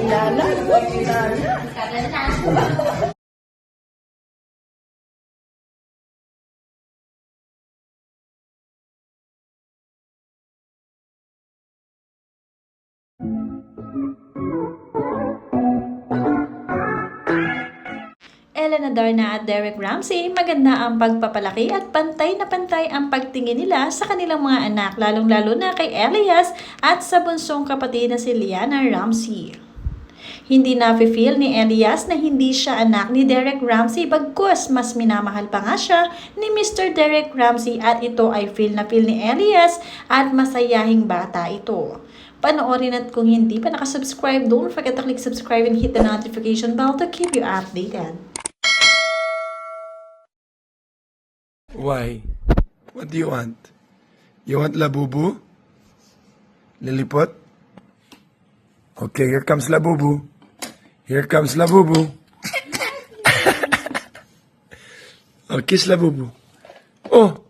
Lala, lala. Ellen Adarna at Derek Ramsey, maganda ang pagpapalaki at pantay na pantay ang pagtingin nila sa kanilang mga anak, lalong-lalo na kay Elias at sa bunsong kapatid na si Liana Ramsey. Hindi na-feel ni Elias na hindi siya anak ni Derek Ramsey, bagkus mas minamahal pa nga siya ni Mr. Derek Ramsey at ito ay feel na feel ni Elias at masayahing bata ito. Panoorin at kung hindi pa nakasubscribe, don't forget to click subscribe and hit the notification bell to keep you updated. Why? What do you want? You want Labubu? Lilliput? Okay, here comes Labubu. Here comes Labubu. Oh, kiss Labubu. Oh,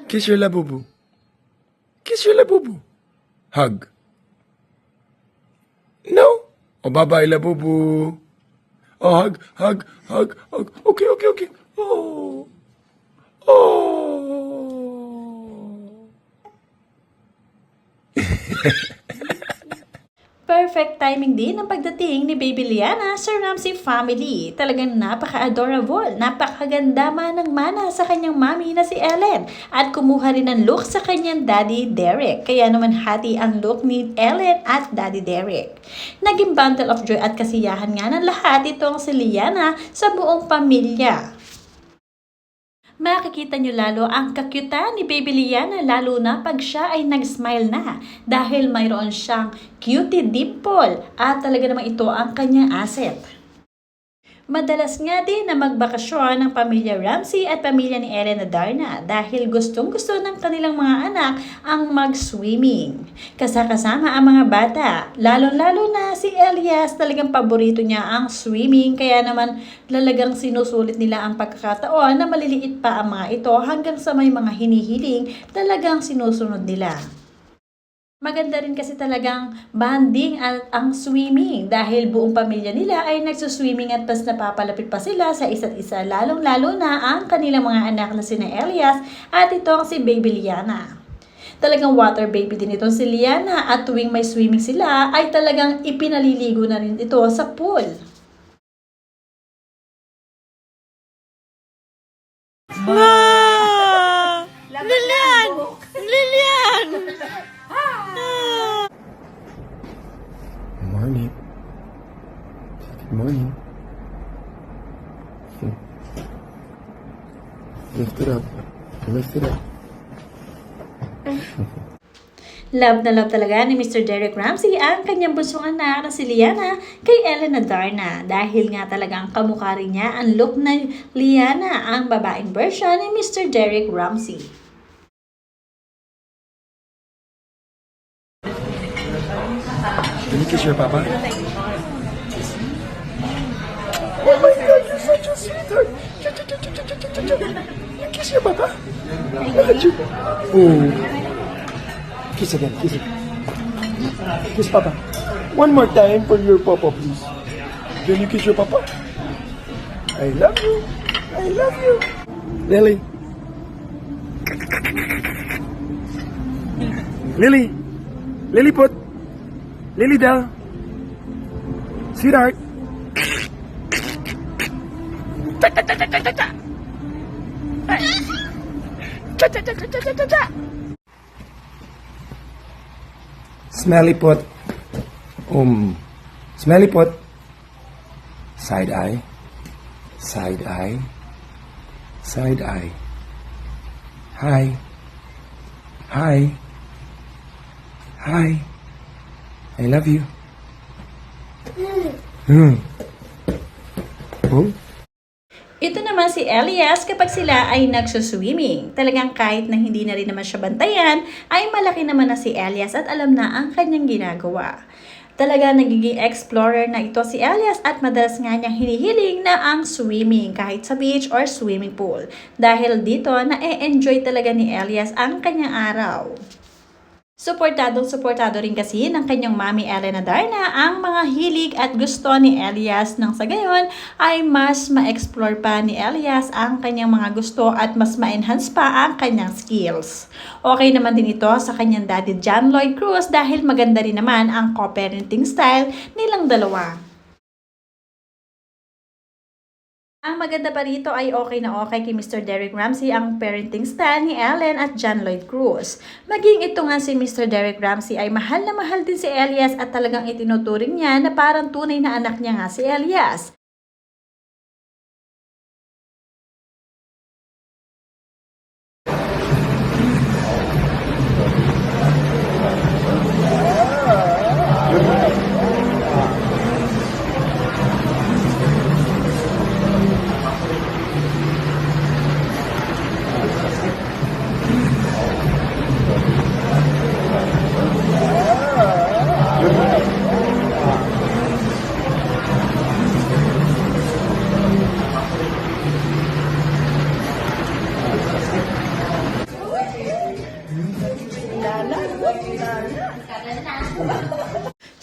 kiss your Labubu. Kiss your Labubu. Hug. No? Oh, bye-bye, Labubu. Oh, hug, hug, hug, hug. Okay, okay, okay. Oh. Oh. Perfect timing din ang pagdating ni Baby Liana sa Ramsey family. Talagang napaka-adorable, napakaganda manang-mana sa kanyang mami na si Ellen at kumuha rin ng look sa kanyang daddy Derek. Kaya naman hati ang look ni Ellen at daddy Derek. Naging bundle of joy at kasiyahan nga ng lahat itong si Liana sa buong pamilya. Makikita nyo lalo ang kakyutan ni Baby Liana lalo na pag siya ay nag-smile na dahil mayroon siyang cutie dimple at talaga namang ito ang kanyang asset. Madalas nga din na magbakasyon ng pamilya Ramsey at pamilya ni Ellen Adarna dahil gustong-gusto ng kanilang mga anak ang mag-swimming. Kasama ang mga bata, lalo-lalo na si Elias, talagang paborito niya ang swimming kaya naman talagang sinusulit nila ang pagkakataon na maliliit pa ang mga ito hanggang sa may mga hinihiling talagang sinusunod nila. Maganda rin kasi talagang bonding at ang swimming dahil buong pamilya nila ay nagsuswimming at mas napapalapit pa sila sa isa't isa lalong-lalo na ang kanilang mga anak na sina Elias at itong si Baby Liana. Talagang water baby din itong si Liana at tuwing may swimming sila ay talagang ipinaliligo na rin ito sa pool. Lilian! Lilian! Good morning. Good morning. Lift it up. Lift it up. Love na love talaga ni Mr. Derek Ramsey ang kanyang bunsong anak na si Liana kay Ellen Adarna dahil nga talagang kamukha rin niya ang look na Liana, ang babaeng version ni Mr. Derek Ramsey. Can you kiss your papa? Oh my God, you're such a sweetheart. You kiss your papa? Look at you. Oh. Kiss again, kiss again. Kiss papa. One more time for your papa, please. Can you kiss your papa? I love you. I love you. Lily. Lily. Lilliput. Lily Del. Sweetheart. Smelly put. Smelly put. Side eye. Side eye. Side eye. Hi. Hi. Hi. I love you. Oh? Ito naman si Elias kapag sila ay nagsuswimming. Talagang kahit na hindi na rin naman siya bantayan, ay malaki naman na si Elias at alam na ang kanyang ginagawa. Talaga nagiging explorer na ito si Elias at madalas nga niyang hinihiling na ang swimming kahit sa beach or swimming pool. Dahil dito na-enjoy talaga ni Elias ang kanyang araw. Suportadong-suportado rin kasi ng kanyang mami Elena Darna ang mga hilig at gusto ni Elias nang sa gayon ay mas ma-explore pa ni Elias ang kanyang mga gusto at mas ma-enhance pa ang kanyang skills. Okay naman din ito sa kanyang daddy John Lloyd Cruz dahil maganda rin naman ang co-parenting style nilang dalawa. Ang maganda pa rito ay okay na okay kay Mr. Derek Ramsey ang parenting style ni Ellen at John Lloyd Cruz. Maging ito nga si Mr. Derek Ramsey ay mahal na mahal din si Elias at talagang itinuturing niya na parang tunay na anak niya nga si Elias.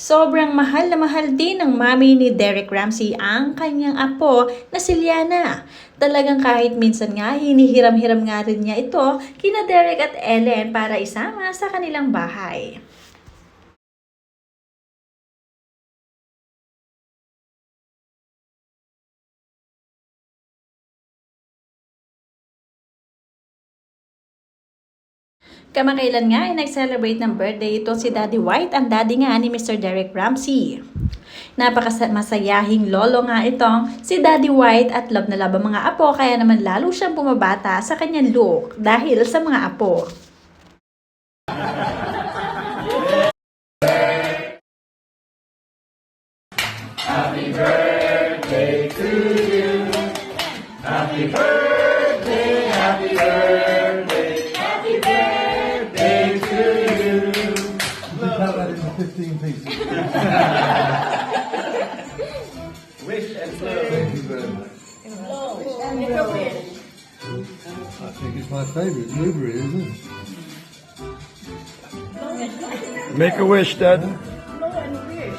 Sobrang mahal na mahal din ng mami ni Derek Ramsey ang kanyang apo na si Liana. Talagang kahit minsan nga hinihiram-hiram nga rin niya ito kina Derek at Ellen para isama sa kanilang bahay. Kamakailan nga ay nag-celebrate ng birthday ito si Daddy White, ang daddy nga ni Mr. Derek Ramsey. Napakamasayahing lolo nga itong si Daddy White at love na love ang mga apo kaya naman lalo siyang bumabata sa kanyang look dahil sa mga apo. Happy birthday to you. Happy birthday, happy birthday, happy birthday to you. Count that into 15 pieces. Wish and blow. Thank you very much. I think it's my favorite blueberry, isn't it? Make a wish, Dad. Blow and wish.